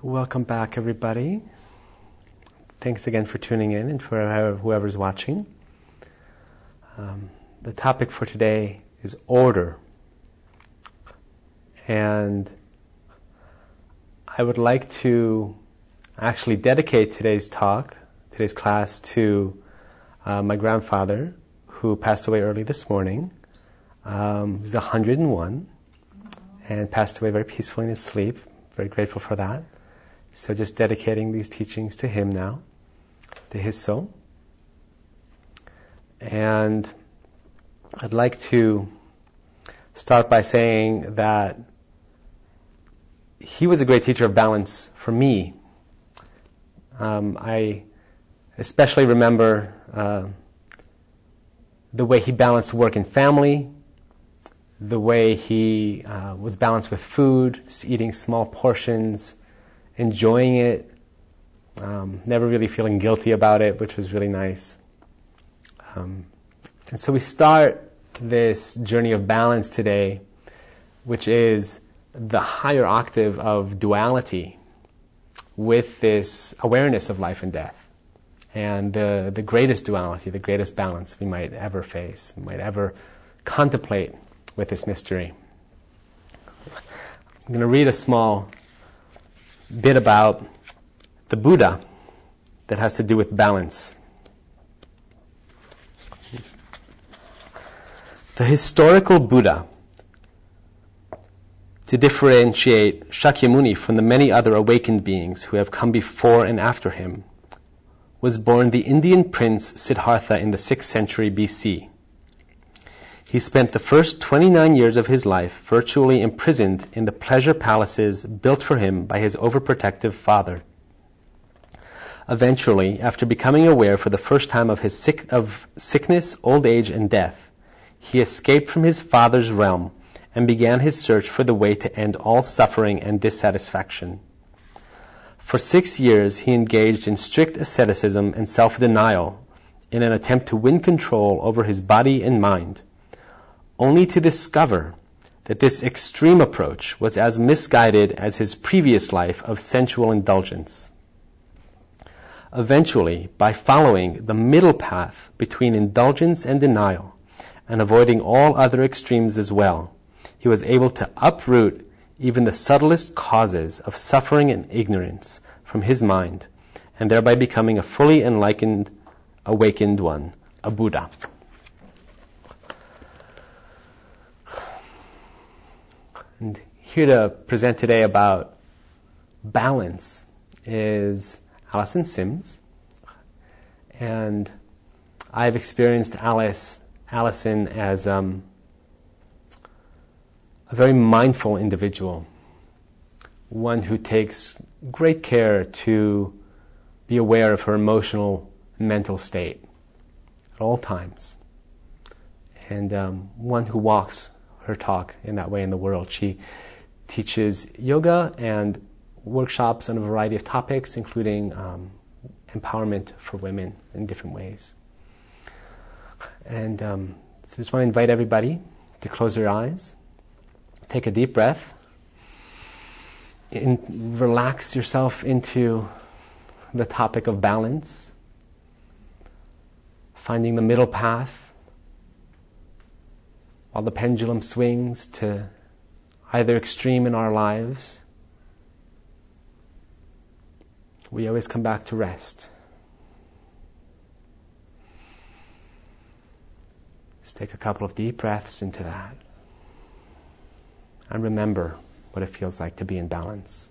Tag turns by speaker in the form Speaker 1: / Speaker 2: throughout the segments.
Speaker 1: Welcome back, everybody. Thanks again for tuning in and for whoever's watching. The topic for today is order. And I would like to actually dedicate today's class, to my grandfather, who passed away early this morning. He was 101 and passed away very peacefully in his sleep. Very grateful for that. So just dedicating these teachings to him now, to his soul. And I'd like to start by saying that he was a great teacher of balance for me. I especially remember the way he balanced work and family, the way he was balanced with food, just eating small portions, enjoying it, never really feeling guilty about it, which was really nice. And so we start this journey of balance today, which is the higher octave of duality, with this awareness of life and death, and the greatest duality, the greatest balance we might ever face, might ever contemplate with this mystery. I'm going to read a small bit about the Buddha that has to do with balance. The historical Buddha, to differentiate Shakyamuni from the many other awakened beings who have come before and after him, was born the Indian prince Siddhartha in the 6th century BC. He spent the first 29 years of his life virtually imprisoned in the pleasure palaces built for him by his overprotective father. Eventually, after becoming aware for the first time of his sickness, old age, and death, he escaped from his father's realm and began his search for the way to end all suffering and dissatisfaction. For 6 years, he engaged in strict asceticism and self-denial in an attempt to win control over his body and mind, only to discover that this extreme approach was as misguided as his previous life of sensual indulgence. Eventually, by following the middle path between indulgence and denial, and avoiding all other extremes as well, he was able to uproot even the subtlest causes of suffering and ignorance from his mind, and thereby becoming a fully enlightened, awakened one, a Buddha. And here to present today about balance is Alyson Sims. And I've experienced Alyson as a very mindful individual, one who takes great care to be aware of her emotional and mental state at all times, and one who walks her talk in that way in the world. She teaches yoga and workshops on a variety of topics, including empowerment for women in different ways. And so I just want to invite everybody to close their eyes, take a deep breath, and relax yourself into the topic of balance, finding the middle path while the pendulum swings to either extreme in our lives. We always come back to rest. Just take a couple of deep breaths into that. And remember what it feels like to be in balance.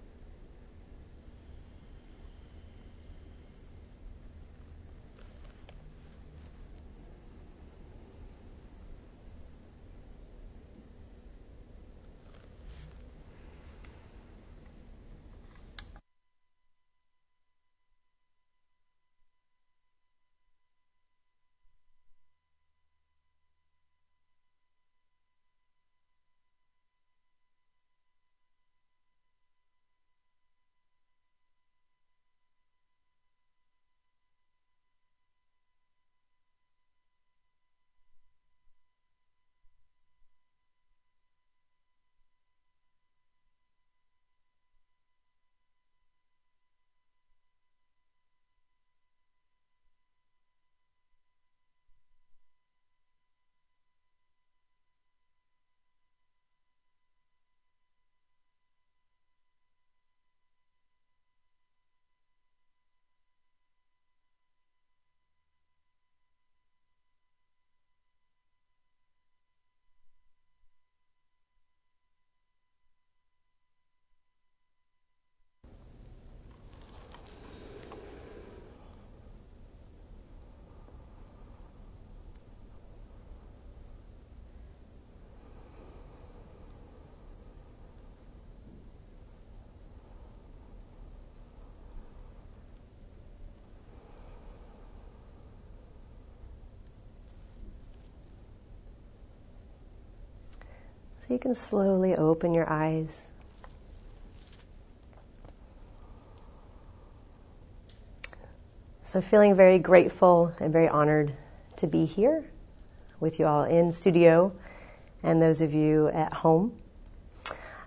Speaker 2: So you can slowly open your eyes. So feeling very grateful and very honored to be here with you all in studio and those of you at home.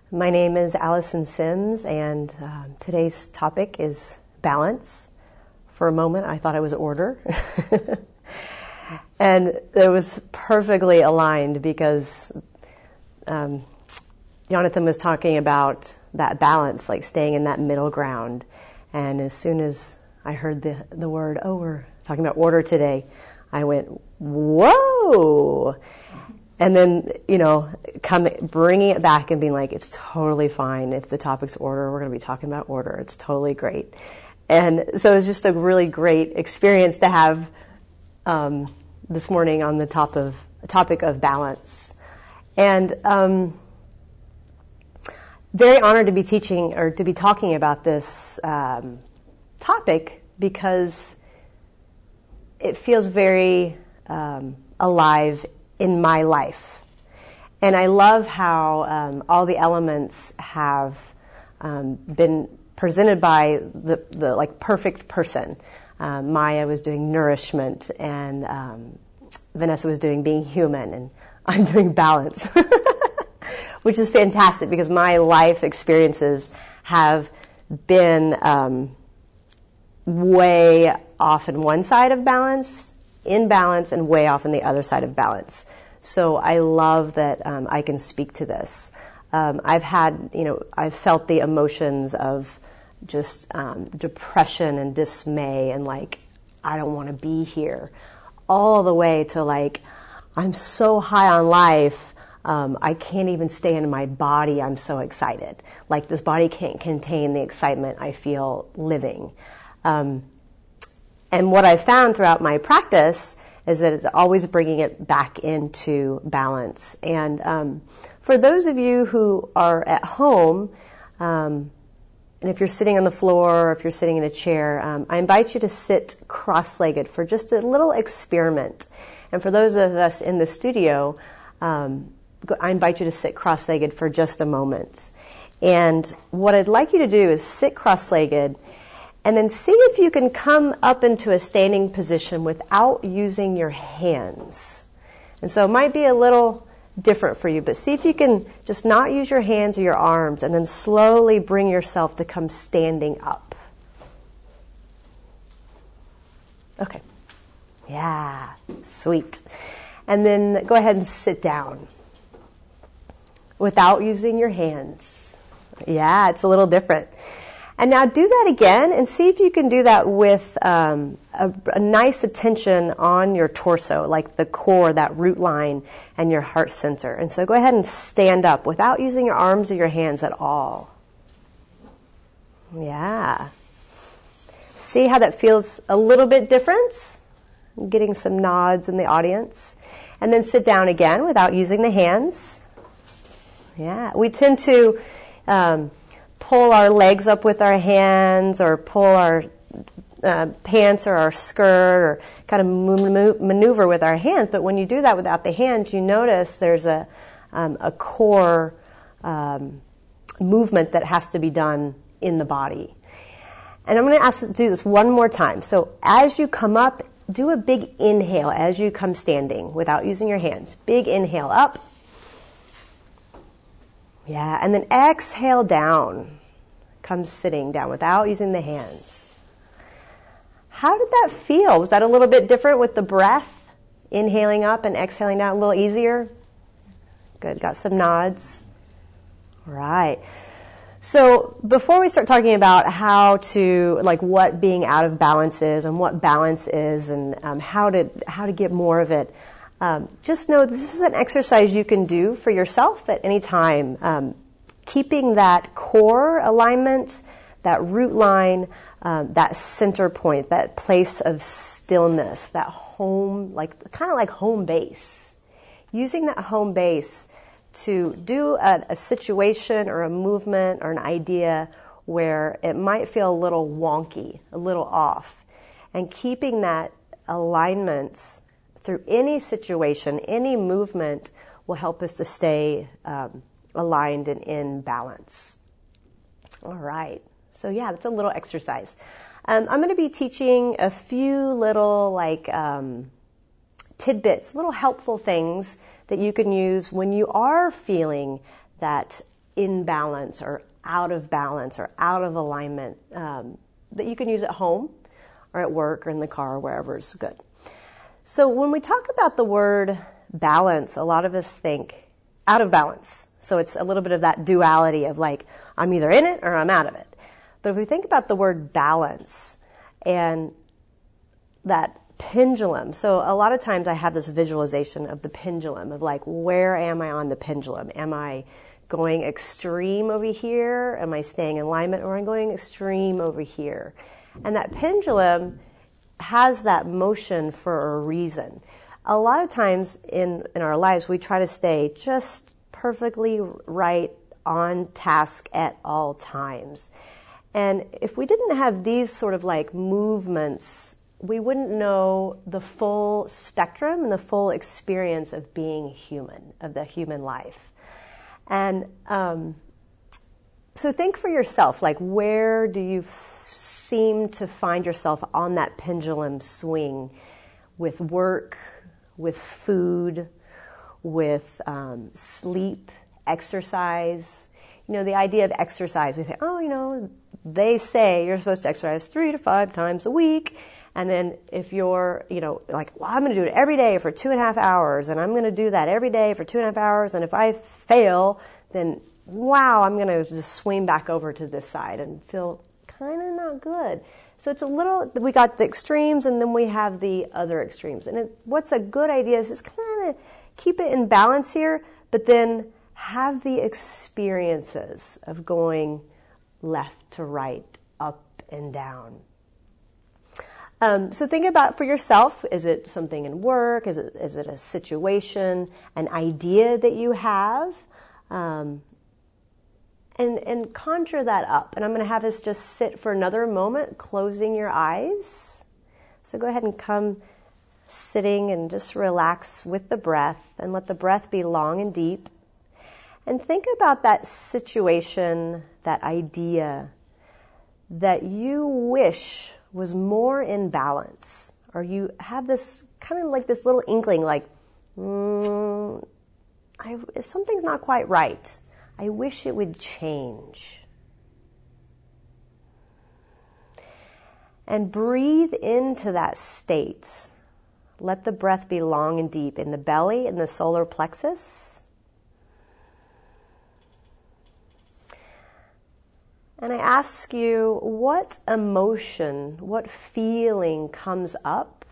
Speaker 2: My name is Alyson Sims, and today's topic is balance. For a moment, I thought it was order. And it was perfectly aligned because Jonathan was talking about that balance, like staying in that middle ground. And as soon as I heard the word, oh, we're talking about order today, I went, whoa! And then, bringing it back and being like, it's totally fine. If the topic's order, we're going to be talking about order. It's totally great. And so it was just a really great experience to have this morning on the topic of balance. And very honored to be teaching or to be talking about this topic because it feels very alive in my life. And I love how all the elements have been presented by the like perfect person. Maya was doing nourishment, and Vanessa was doing being human, and I'm doing balance, which is fantastic because my life experiences have been way off in one side of balance, in balance, and way off in the other side of balance. So I love that I can speak to this. I've felt the emotions of just depression and dismay and like, I don't want to be here, all the way to like, I'm so high on life, I can't even stay in my body, I'm so excited. Like this body can't contain the excitement I feel living. And what I've found throughout my practice is that it's always bringing it back into balance. And for those of you who are at home, and if you're sitting on the floor or if you're sitting in a chair, I invite you to sit cross-legged for just a little experiment. And for those of us in the studio, I invite you to sit cross-legged for just a moment. And what I'd like you to do is sit cross-legged and then see if you can come up into a standing position without using your hands. And so it might be a little different for you, but see if you can just not use your hands or your arms and then slowly bring yourself to come standing up. Okay. Yeah, sweet. And then go ahead and sit down without using your hands. Yeah, it's a little different. And now do that again and see if you can do that with a nice attention on your torso, like the core, that root line, and your heart center. And so go ahead and stand up without using your arms or your hands at all. Yeah. See how that feels a little bit different? I'm getting some nods in the audience. And then sit down again without using the hands. Yeah. We tend to pull our legs up with our hands or pull our pants or our skirt or kind of maneuver with our hands. But when you do that without the hands, you notice there's a core movement that has to be done in the body. And I'm going to ask you to do this one more time. So as you come up, do a big inhale as you come standing without using your hands. Big inhale up. Yeah, and then exhale down. Come sitting down without using the hands. How did that feel? Was that a little bit different with the breath? Inhaling up and exhaling down, a little easier? Good, got some nods. All right. So before we start talking about how to, like what being out of balance is and what balance is and how to get more of it, just know that this is an exercise you can do for yourself at any time. Keeping that core alignment, that root line, that center point, that place of stillness, that home, kind of like home base. Using that home base to do a situation or a movement or an idea where it might feel a little wonky, a little off. And keeping that alignment through any situation, any movement will help us to stay aligned and in balance. All right. So yeah, that's a little exercise. I'm going to be teaching a few little tidbits, little helpful things that you can use when you are feeling that imbalance or out of balance or out of alignment, that you can use at home or at work or in the car or wherever is good. So when we talk about the word balance, a lot of us think out of balance. So it's a little bit of that duality of like, I'm either in it or I'm out of it. But if we think about the word balance and that pendulum, so a lot of times I have this visualization of the pendulum of like, where am I on the pendulum? Am I going extreme over here? Am I staying in alignment, or am I going extreme over here? And that pendulum has that motion for a reason. A lot of times in our lives, we try to stay just perfectly right on task at all times. And if we didn't have these sort of like movements, we wouldn't know the full spectrum and the full experience of being human, of the human life. And so think for yourself, like, where do you seem to find yourself on that pendulum swing with work, with food, with sleep, exercise? You know, the idea of exercise, we think, oh, you know, they say you're supposed to exercise 3 to 5 times a week. And then if you're, you know, like, well, I'm going to do it every day for 2.5 hours, and I'm going to do that every day for 2.5 hours, and if I fail, then, wow, I'm going to just swing back over to this side and feel kind of not good. So it's a little, we got the extremes, and then we have the other extremes. And what's a good idea is just kind of keep it in balance here, but then have the experiences of going left to right, up and down. So think about for yourself, is it something in work? Is it a situation, an idea that you have? And conjure that up. And I'm going to have us just sit for another moment, closing your eyes. So go ahead and come sitting and just relax with the breath and let the breath be long and deep. And think about that situation, that idea that you wish was more in balance, or you have this kind of like this little inkling like, something's not quite right. I wish it would change. And breathe into that state. Let the breath be long and deep in the belly, in the solar plexus. And I ask you, what emotion, what feeling comes up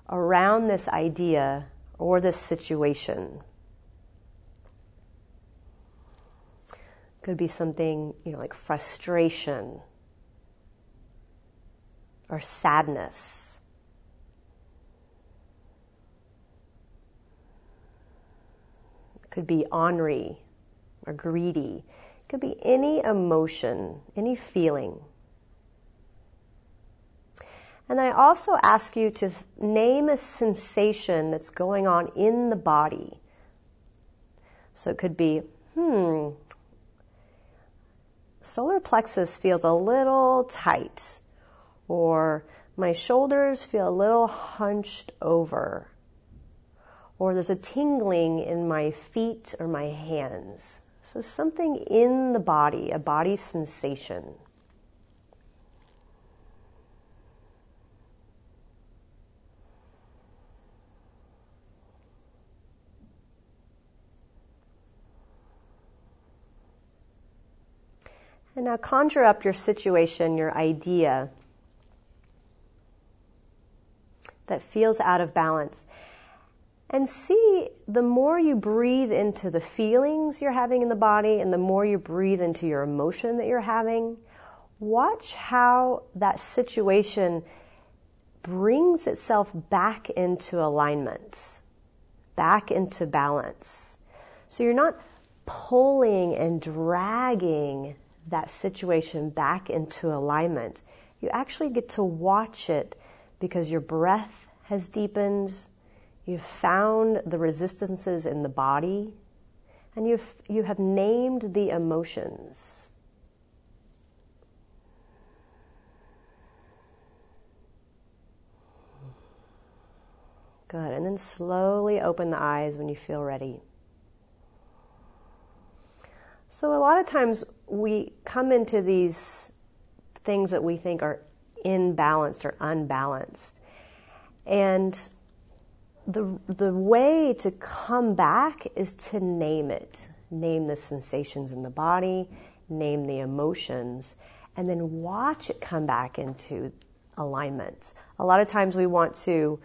Speaker 2: around this idea or this situation? Could be something, you know, like frustration or sadness. It could be ornery or greedy. It could be any emotion, any feeling. And then I also ask you to name a sensation that's going on in the body. So it could be, solar plexus feels a little tight, or my shoulders feel a little hunched over, or there's a tingling in my feet or my hands. So something in the body, a body sensation. And now conjure up your situation, your idea that feels out of balance. And see, the more you breathe into the feelings you're having in the body and the more you breathe into your emotion that you're having, watch how that situation brings itself back into alignment, back into balance. So you're not pulling and dragging that situation back into alignment. You actually get to watch it because your breath has deepened, You've found the resistances in the body, and you have named the emotions. Good. And then slowly open the eyes when you feel ready. So a lot of times we come into these things that we think are imbalanced or unbalanced. And the way to come back is to name it. Name the sensations in the body, name the emotions, and then watch it come back into alignment. A lot of times we want to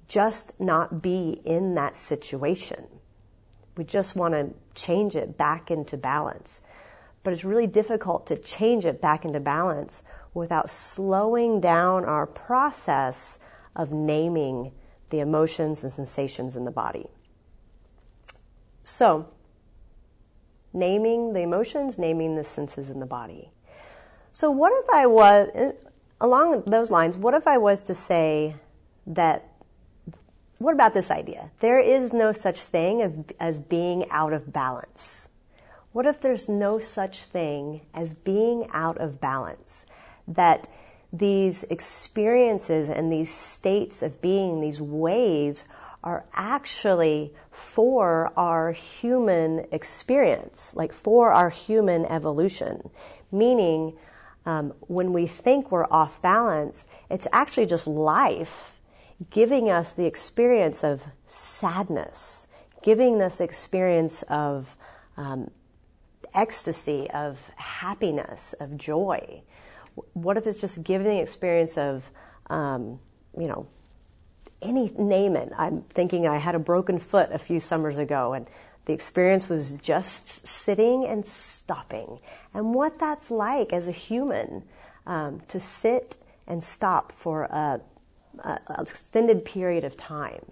Speaker 2: just not be in that situation. We just want to change it back into balance. But it's really difficult to change it back into balance without slowing down our process of naming the emotions and sensations in the body. So, naming the emotions, naming the senses in the body. So what if I was, along those lines, what if I was to say that, what about this idea? There is no such thing as being out of balance. What if there's no such thing as being out of balance? That these experiences and these states of being, these waves, are actually for our human experience, like for our human evolution. Meaning, when we think we're off balance, it's actually just life giving us the experience of sadness, giving us experience of ecstasy, of happiness, of joy. What if it's just giving the experience of, name it. I'm thinking I had a broken foot a few summers ago, and the experience was just sitting and stopping. And what that's like as a human, to sit and stop for an extended period of time.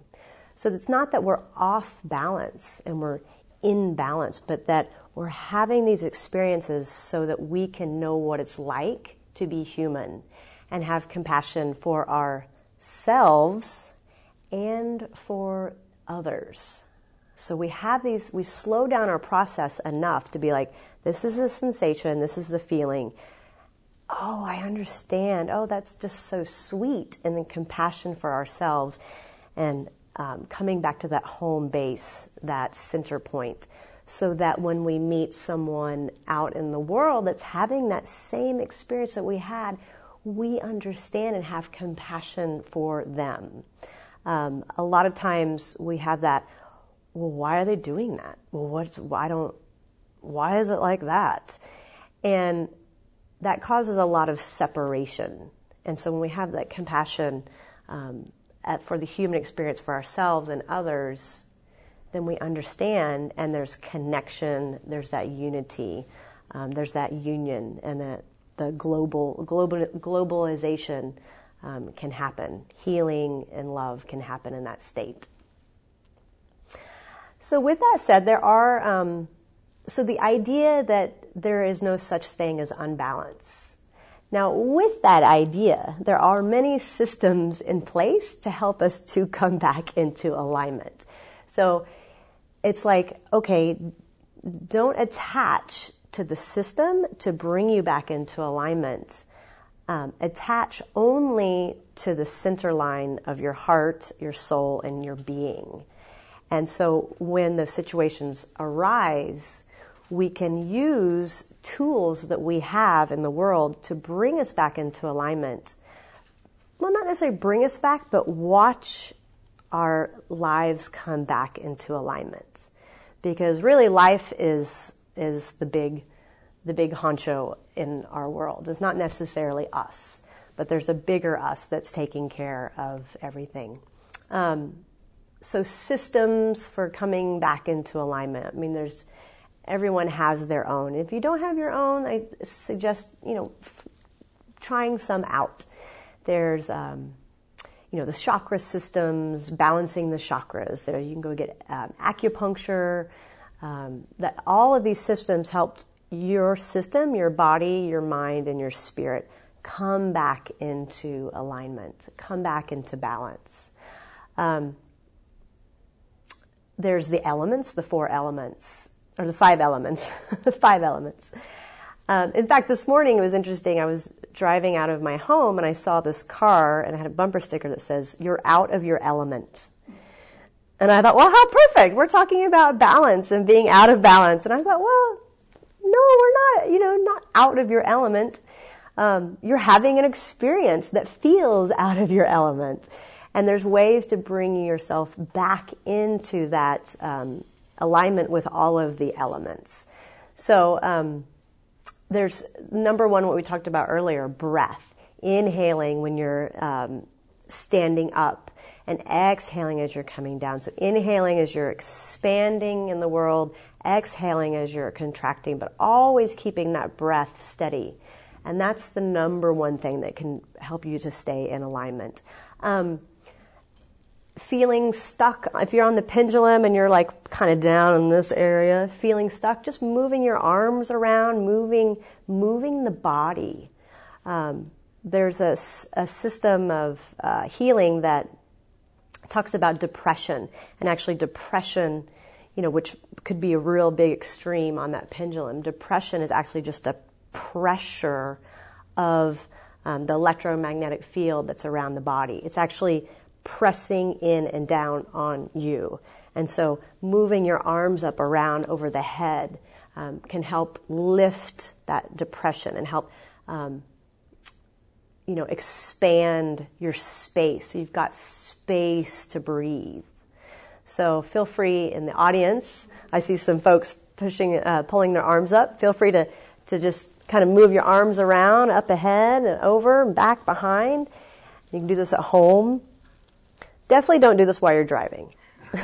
Speaker 2: So it's not that we're off balance and we're in balance, but that we're having these experiences so that we can know what it's like to be human and have compassion for ourselves and for others. So we slow down our process enough to be like, this is a sensation, this is a feeling. Oh, I understand. Oh, that's just so sweet. And then compassion for ourselves and coming back to that home base, that center point, so that when we meet someone out in the world that's having that same experience that we had, we understand and have compassion for them. A lot of times we have that, well, why are they doing that? Well, why is it like that? And that causes a lot of separation. And so when we have that compassion for the human experience for ourselves and others, then we understand, and there's connection, there's that unity, there's that union, and that the globalization can happen. Healing and love can happen in that state. So with that said, there are, so the idea that there is no such thing as unbalance. Now, with that idea, there are many systems in place to help us to come back into alignment. So it's like, okay, don't attach to the system to bring you back into alignment. Attach only to the center line of your heart, your soul, and your being. And so when those situations arise, we can use tools that we have in the world to bring us back into alignment. Well, not necessarily bring us back, but watch our lives come back into alignment. Because really life is the big honcho in our world. It's not necessarily us, but there's a bigger us that's taking care of everything. So systems for coming back into alignment. I mean, everyone has their own. If you don't have your own, I suggest, trying some out. There's, the chakra systems, balancing the chakras. So you can go get acupuncture. That all of these systems help your system, your body, your mind, and your spirit come back into alignment, come back into balance. there's the elements, the 4 elements, or the 5 elements, the 5 elements. In fact, this morning it was interesting. I was driving out of my home and I saw this car and it had a bumper sticker that says, "You're out of your element." And I thought, well, how perfect. We're talking about balance and being out of balance. And I thought, well, no, we're not, not out of your element. You're having an experience that feels out of your element. And there's ways to bring yourself back into that alignment with all of the elements. So there's number 1, what we talked about earlier, breath. Inhaling when you're standing up and exhaling as you're coming down. So inhaling as you're expanding in the world, exhaling as you're contracting, but always keeping that breath steady. And that's the number 1 thing that can help you to stay in alignment. Feeling stuck, if you're on the pendulum and you're like kind of down in this area, feeling stuck, just moving your arms around, moving the body. There's a system of healing that talks about depression, and actually depression, which could be a real big extreme on that pendulum. Depression is actually just a pressure of the electromagnetic field that's around the body. It's actually pressing in and down on you. And so moving your arms up around over the head can help lift that depression and help expand your space. So you've got space to breathe. So feel free in the audience. I see some folks pulling their arms up. Feel free to just kind of move your arms around, up ahead and over and back behind. You can do this at home. Definitely don't do this while you're driving. You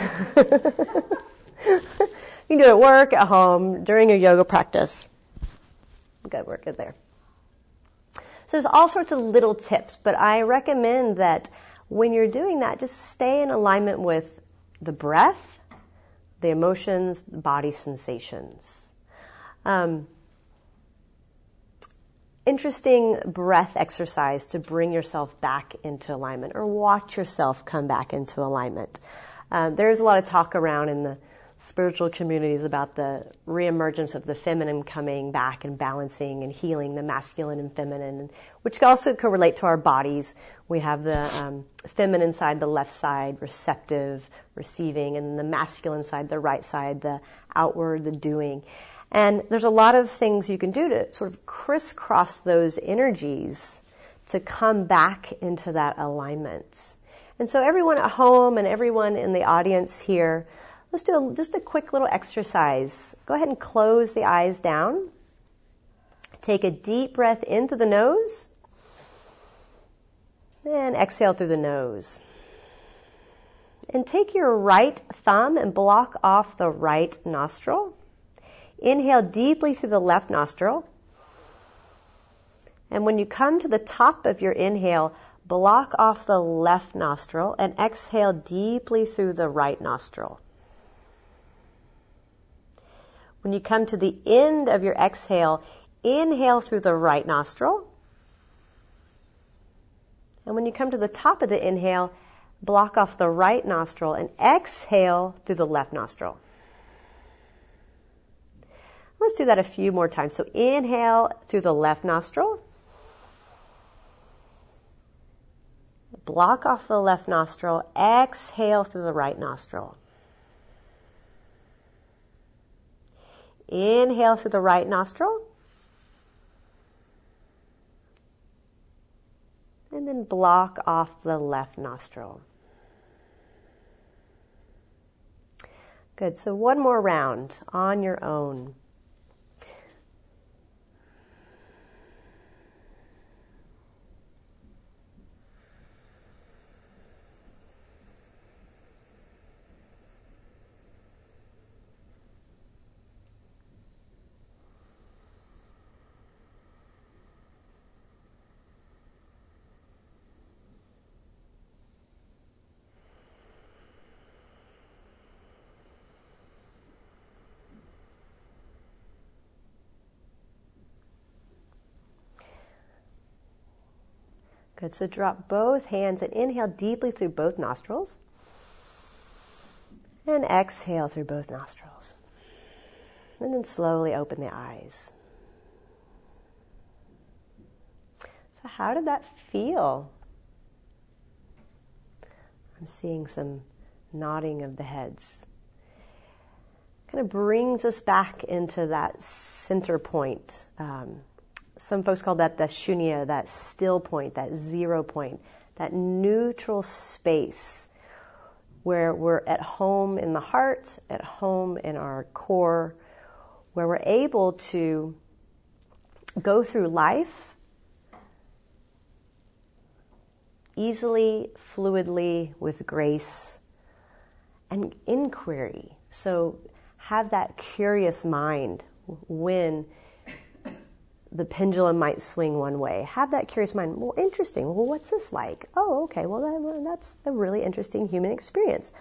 Speaker 2: can do it at work, at home, during your yoga practice. Good, we're good there. So there's all sorts of little tips, but I recommend that when you're doing that, just stay in alignment with the breath, the emotions, the body sensations. Interesting breath exercise to bring yourself back into alignment, or watch yourself come back into alignment. There's a lot of talk around in the spiritual communities about the reemergence of the feminine coming back and balancing and healing the masculine and feminine, which also could relate to our bodies. We have the feminine side, the left side, receptive, receiving, and the masculine side, the right side, the outward, the doing. And there's a lot of things you can do to sort of crisscross those energies to come back into that alignment. And so everyone at home and everyone in the audience here, let's do just a quick little exercise. Go ahead and close the eyes down. Take a deep breath in through the nose. And exhale through the nose. And take your right thumb and block off the right nostril. Inhale deeply through the left nostril. And when you come to the top of your inhale, block off the left nostril and exhale deeply through the right nostril. When you come to the end of your exhale, inhale through the right nostril. And when you come to the top of the inhale, block off the right nostril and exhale through the left nostril. Let's do that a few more times. So inhale through the left nostril. Block off the left nostril. Exhale through the right nostril. Inhale through the right nostril. And then block off the left nostril. Good. So one more round on your own. Good, so drop both hands and inhale deeply through both nostrils. And exhale through both nostrils. And then slowly open the eyes. So how did that feel? I'm seeing some nodding of the heads. Kind of brings us back into that center point. Some folks call that the shunya, that still point, that 0 point, that neutral space where we're at home in the heart, at home in our core, where we're able to go through life easily, fluidly, with grace and inquiry. So have that curious mind when the pendulum might swing one way. Have that curious mind. Well, interesting. Well, what's this like? Oh, okay. Well, that's a really interesting human experience.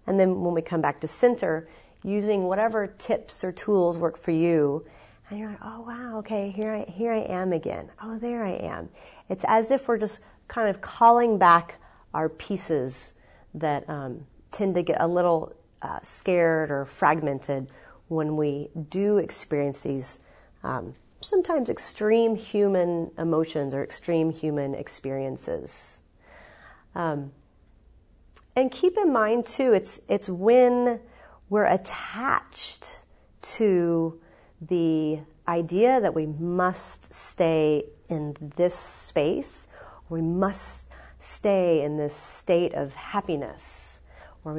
Speaker 2: And then when we come back to center, using whatever tips or tools work for you, and you're like, oh, wow, okay, here I am again. Oh, there I am. It's as if we're just kind of calling back our pieces that tend to get a little scared or fragmented when we do experience these sometimes extreme human emotions or extreme human experiences. And keep in mind, too, it's when we're attached to the idea that we must stay in this space, we must stay in this state of happiness, or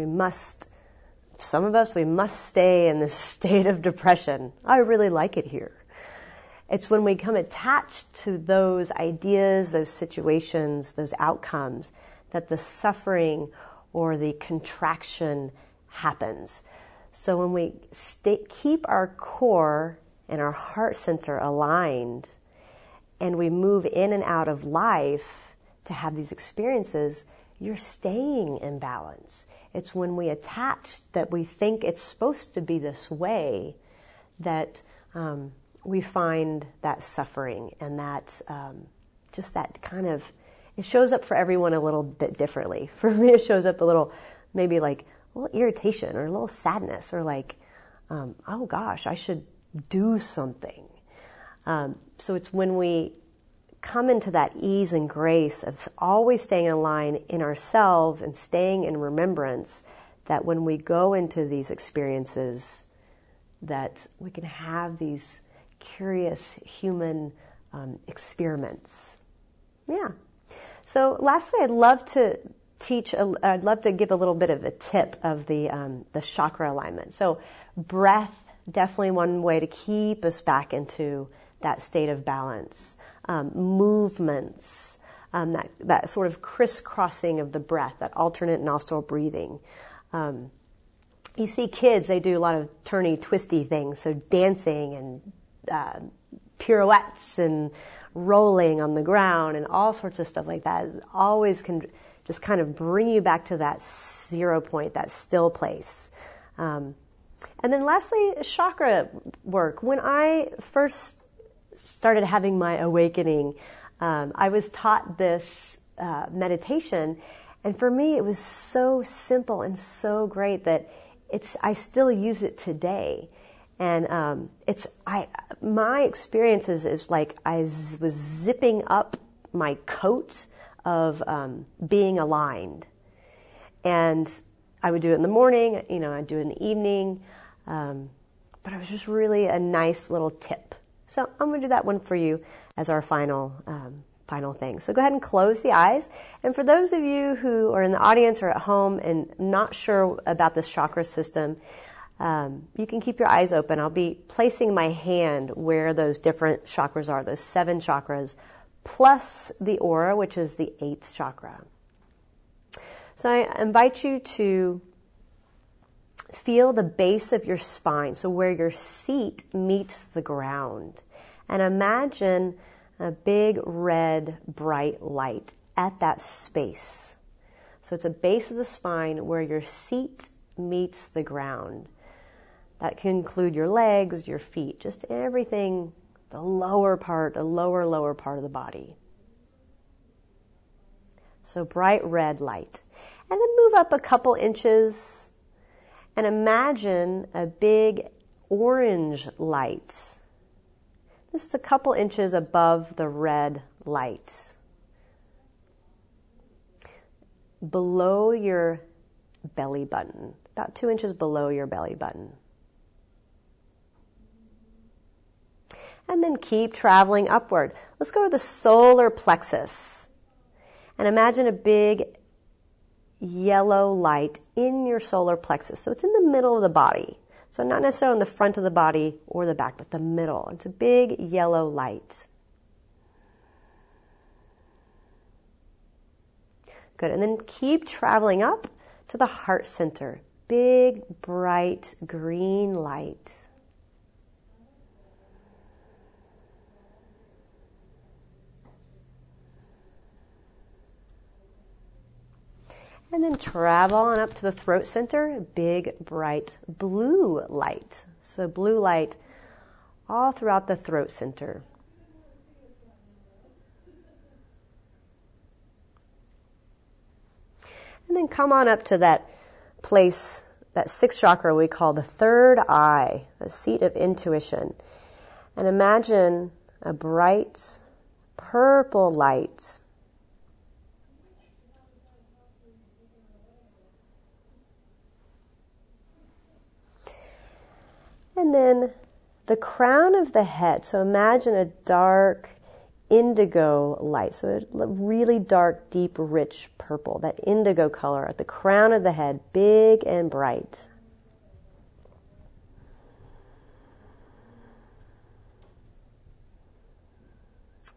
Speaker 2: some of us, we must stay in this state of depression. I really like it here. It's when we become attached to those ideas, those situations, those outcomes, that the suffering or the contraction happens. So when we keep our core and our heart center aligned, and we move in and out of life to have these experiences, you're staying in balance. It's when we attach that we think it's supposed to be this way that we find that suffering, and that just that kind of, it shows up for everyone a little bit differently. For me, it shows up a little, maybe like a little irritation or a little sadness, or like, oh gosh, I should do something. So it's when we come into that ease and grace of always staying in line in ourselves and staying in remembrance, that when we go into these experiences, that we can have these curious human experiments. Yeah. So lastly, I'd love to give a little bit of a tip of the chakra alignment. So breath, definitely one way to keep us back into that state of balance. Movements, that sort of crisscrossing of the breath, that alternate nostril breathing. You see kids, they do a lot of turny, twisty things, so dancing and pirouettes and rolling on the ground and all sorts of stuff like that. It always can just kind of bring you back to that 0 point, that still place. And then lastly, chakra work. When I first started having my awakening, I was taught this meditation, and for me it was so simple and so great that I still use it today. And my experiences is like I was zipping up my coat of being aligned, and I would do it in the morning, I'd do it in the evening, but it was just really a nice little tip. So I'm going to do that one for you as our final thing. So go ahead and close the eyes. And for those of you who are in the audience or at home and not sure about this chakra system, you can keep your eyes open. I'll be placing my hand where those different chakras are, those 7 chakras, plus the aura, which is the 8th chakra. So I invite you to feel the base of your spine, so where your seat meets the ground. And imagine a big red bright light at that space. So it's a base of the spine where your seat meets the ground. That can include your legs, your feet, just everything, the lower part of the body. So bright red light. And then move up a couple inches. And imagine a big orange light. This is a couple inches above the red light. Below your belly button, about 2 inches below your belly button. And then keep traveling upward. Let's go to the solar plexus. And imagine a big yellow light in your solar plexus. So it's in the middle of the body. So not necessarily in the front of the body or the back, but the middle. It's a big yellow light. Good. And then keep traveling up to the heart center. Big, bright, green light. And then travel on up to the throat center, a big, bright blue light. So blue light all throughout the throat center. And then come on up to that place, that sixth chakra we call the third eye, the seat of intuition. And imagine a bright purple light. And then the crown of the head. So imagine a dark indigo light. So a really dark, deep, rich purple. That indigo color at the crown of the head, big and bright.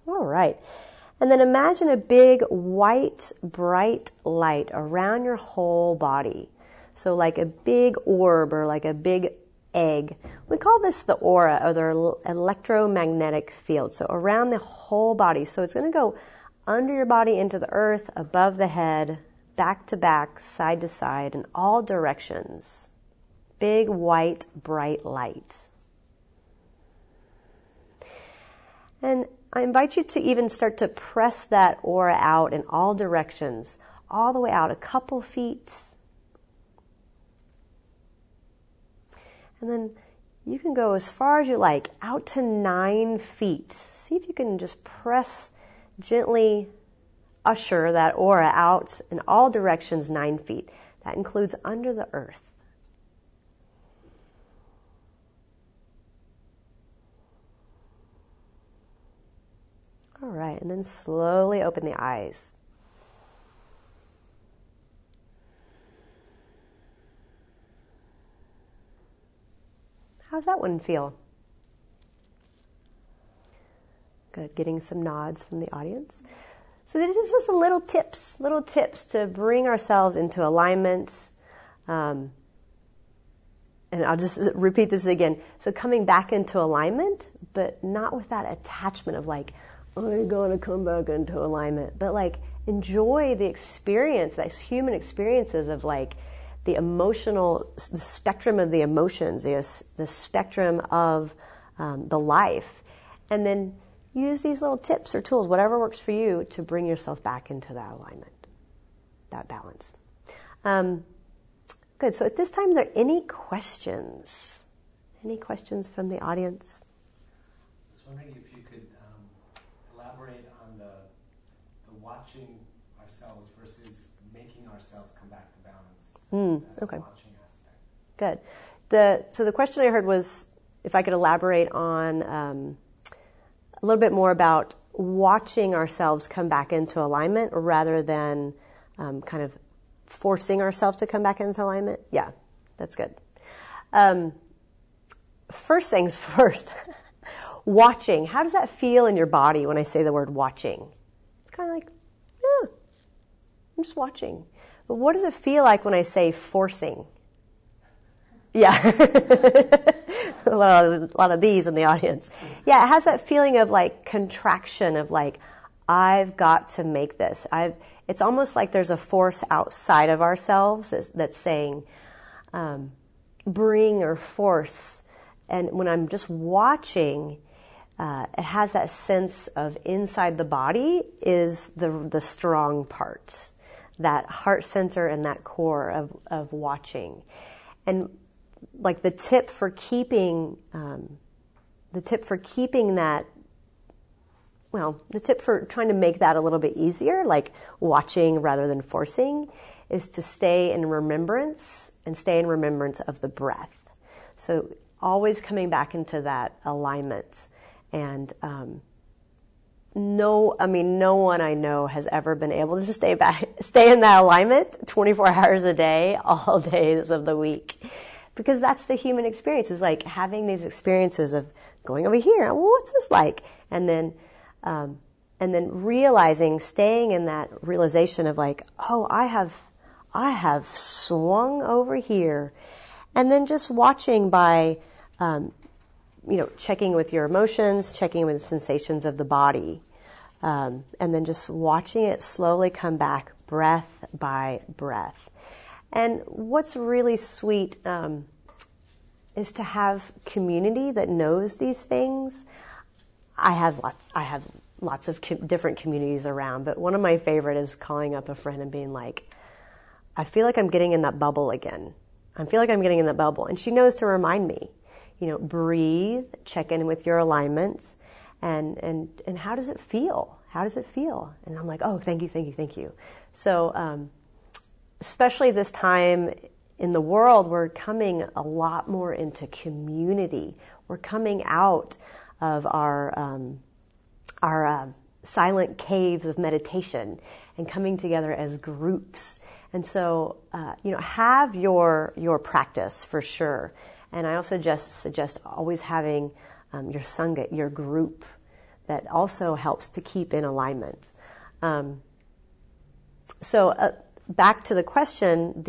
Speaker 2: All right. And then imagine a big, white, bright light around your whole body. So like a big orb or like a big egg. We call this the aura, or the electromagnetic field. So around the whole body. So it's going to go under your body into the earth, above the head, back to back, side to side, in all directions. Big, white, bright light. And I invite you to even start to press that aura out in all directions, all the way out a couple feet. And then you can go as far as you like, out to 9 feet. See if you can just press, gently usher that aura out in all directions 9 feet. That includes under the earth. All right, and then slowly open the eyes. How's that one feel? Good, getting some nods from the audience. So this is just little tips to bring ourselves into alignment. And I'll just repeat this again. So coming back into alignment, but not with that attachment of like, I'm going to come back into alignment. But like, enjoy the experience, those human experiences of like, the emotional, the spectrum of the emotions, the spectrum of the life. And then use these little tips or tools, whatever works for you, to bring yourself back into that alignment, that balance. Good. So at this time, are there any questions? Any questions from the audience?
Speaker 1: I was wondering if you could elaborate on the watching ourselves versus making ourselves come back to balance.
Speaker 2: Okay.
Speaker 1: Watching aspect.
Speaker 2: Good. So the question I heard was if I could elaborate on a little bit more about watching ourselves come back into alignment rather than kind of forcing ourselves to come back into alignment. Yeah, that's good. First things first, watching. How does that feel in your body when I say the word watching? It's kind of like, yeah, I'm just watching. But what does it feel like when I say forcing? Yeah. a lot of these in the audience. Yeah, it has that feeling of like contraction, of like, I've got to make this. It's almost like there's a force outside of ourselves that's saying, bring or force. And when I'm just watching, it has that sense of inside the body is the strong parts. That heart center and that core of watching. And like the tip for keeping that, well, the tip for trying to make that a little bit easier, like watching rather than forcing, is to stay in remembrance of the breath. So always coming back into that alignment. And no one I know has ever been able to stay in that alignment 24 hours a day, all days of the week. Because that's the human experience, is like having these experiences of going over here, well, what's this like? And then realizing, staying in that realization of like, oh, I have swung over here. And then just watching by, checking with your emotions, checking with the sensations of the body. And then just watching it slowly come back, breath by breath. And what's really sweet is to have community that knows these things. I have lots of different communities around, but one of my favorite is calling up a friend and being like, I feel like I'm getting in that bubble again. I feel like I'm getting in that bubble. And she knows to remind me, breathe, check in with your alignments, and how does it feel? How does it feel? And I'm like, oh, thank you. So, especially this time in the world, we're coming a lot more into community. We're coming out of our silent caves of meditation and coming together as groups. And so, have your practice for sure. And I also suggest always having your sangha, your group, that also helps to keep in alignment. So back to the question,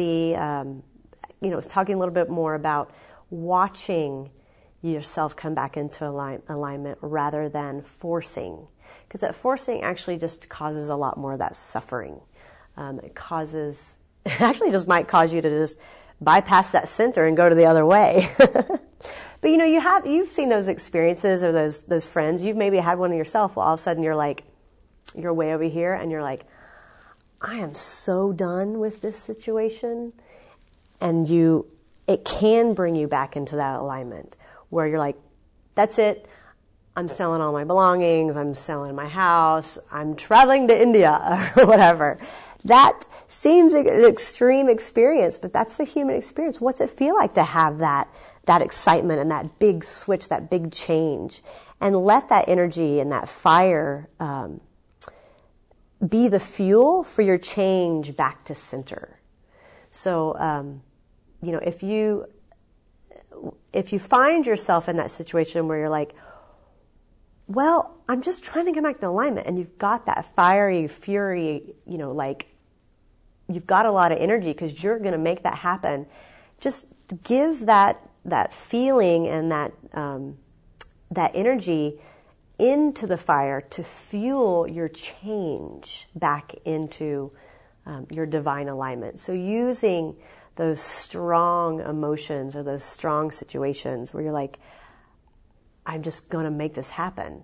Speaker 2: was talking a little bit more about watching yourself come back into alignment rather than forcing. Because that forcing actually just causes a lot more of that suffering. It actually just might cause you to just bypass that center and go to the other way. But you've seen those experiences or those friends. You've maybe had one yourself. Well, all of a sudden you're way over here and you're like, I am so done with this situation. And it can bring you back into that alignment where you're like, that's it. I'm selling all my belongings. I'm selling my house. I'm traveling to India or whatever. That seems like an extreme experience, but that's the human experience. What's it feel like to have that excitement and that big switch, that big change? And let that energy and that fire be the fuel for your change back to center. So, if you find yourself in that situation where you're like, well, I'm just trying to come back to alignment, and you've got that fiery fury, you've got a lot of energy because you're going to make that happen. Just give that feeling and that energy into the fire to fuel your change back into your divine alignment. So using those strong emotions or those strong situations where you're like, I'm just going to make this happen.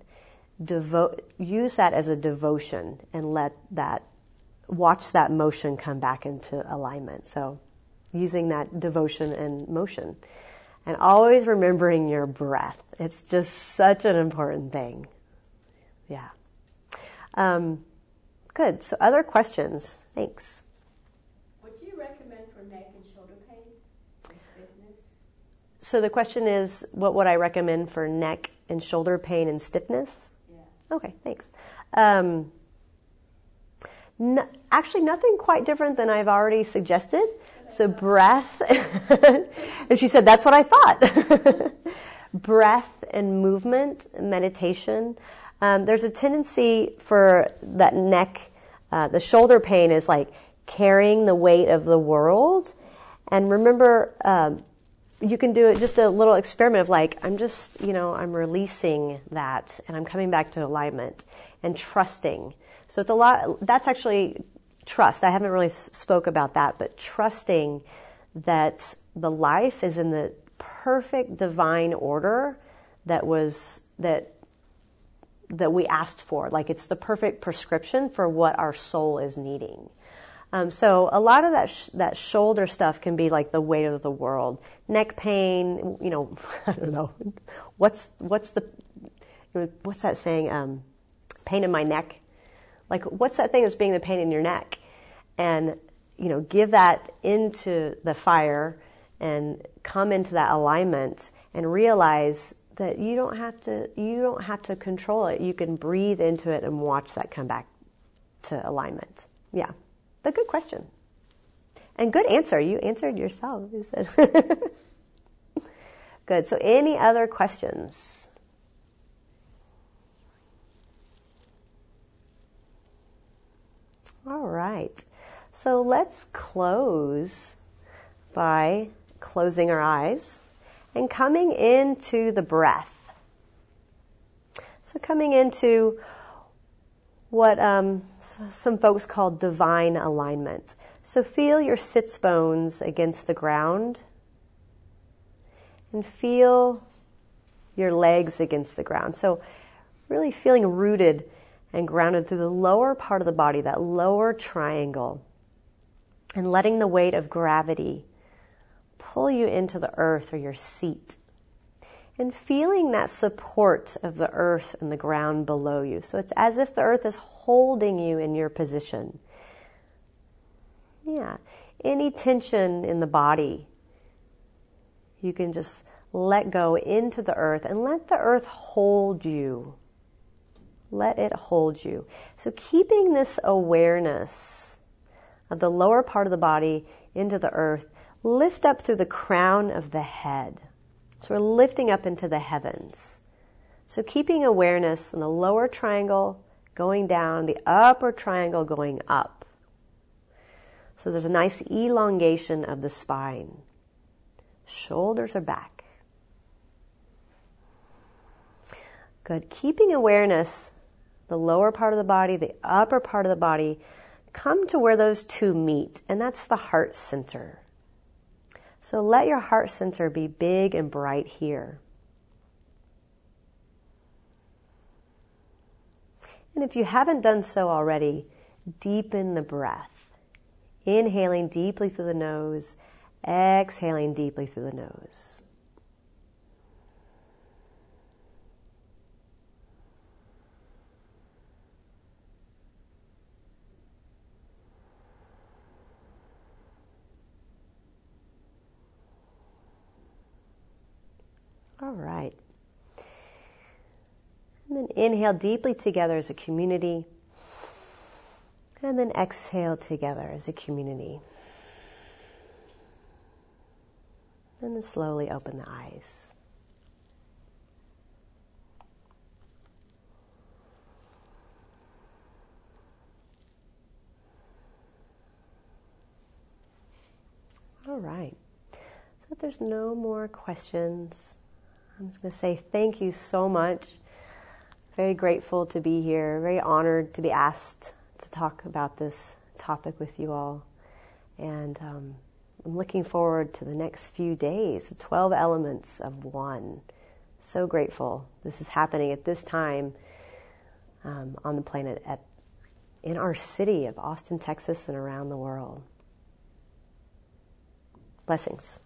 Speaker 2: Use that as a devotion and watch that motion come back into alignment. So using that devotion and motion. And always remembering your breath. It's just such an important thing. Yeah. Good. So other questions? Thanks.
Speaker 3: What do you recommend for neck and shoulder pain and stiffness?
Speaker 2: So the question is, what would I recommend for neck and shoulder pain and stiffness?
Speaker 3: Yeah.
Speaker 2: Okay, thanks. Actually, nothing quite different than I've already suggested. So breath, and she said, that's what I thought. Breath and movement, meditation. There's a tendency for that neck, the shoulder pain is like carrying the weight of the world. And remember, you can do it just a little experiment of like, I'm releasing that and I'm coming back to alignment and trusting. So it's a lot, that's actually trust. I haven't really spoke about that, but trusting that the life is in the perfect divine order that we asked for. Like it's the perfect prescription for what our soul is needing. So a lot of that shoulder stuff can be like the weight of the world. Neck pain, I don't know. What's that saying? Pain in my neck. Like, what's that thing that's being the pain in your neck? And, give that into the fire and come into that alignment and realize that you don't have to control it. You can breathe into it and watch that come back to alignment. Yeah. But good question. And good answer. You answered yourself. You said. Good. So any other questions? All right. So let's close by closing our eyes and coming into the breath. So coming into what some folks call divine alignment. So feel your sits bones against the ground and feel your legs against the ground. So really feeling rooted and grounded through the lower part of the body, that lower triangle, and letting the weight of gravity pull you into the earth or your seat. And feeling that support of the earth and the ground below you. So it's as if the earth is holding you in your position. Yeah. Any tension in the body, you can just let go into the earth and let the earth hold you. Let it hold you. So keeping this awareness of the lower part of the body into the earth, lift up through the crown of the head. So we're lifting up into the heavens. So keeping awareness in the lower triangle going down, the upper triangle going up. So there's a nice elongation of the spine. Shoulders are back. Good. Keeping awareness, the lower part of the body, the upper part of the body, come to where those two meet, and that's the heart center. So let your heart center be big and bright here. And if you haven't done so already, deepen the breath. Inhaling deeply through the nose, exhaling deeply through the nose. All right. And then inhale deeply together as a community. And then exhale together as a community. And then slowly open the eyes. All right. So if there's no more questions, I'm just going to say thank you so much. Very grateful to be here. Very honored to be asked to talk about this topic with you all. And I'm looking forward to the next few days of 12 elements of one. So grateful this is happening at this time on the planet, in our city of Austin, Texas, and around the world. Blessings.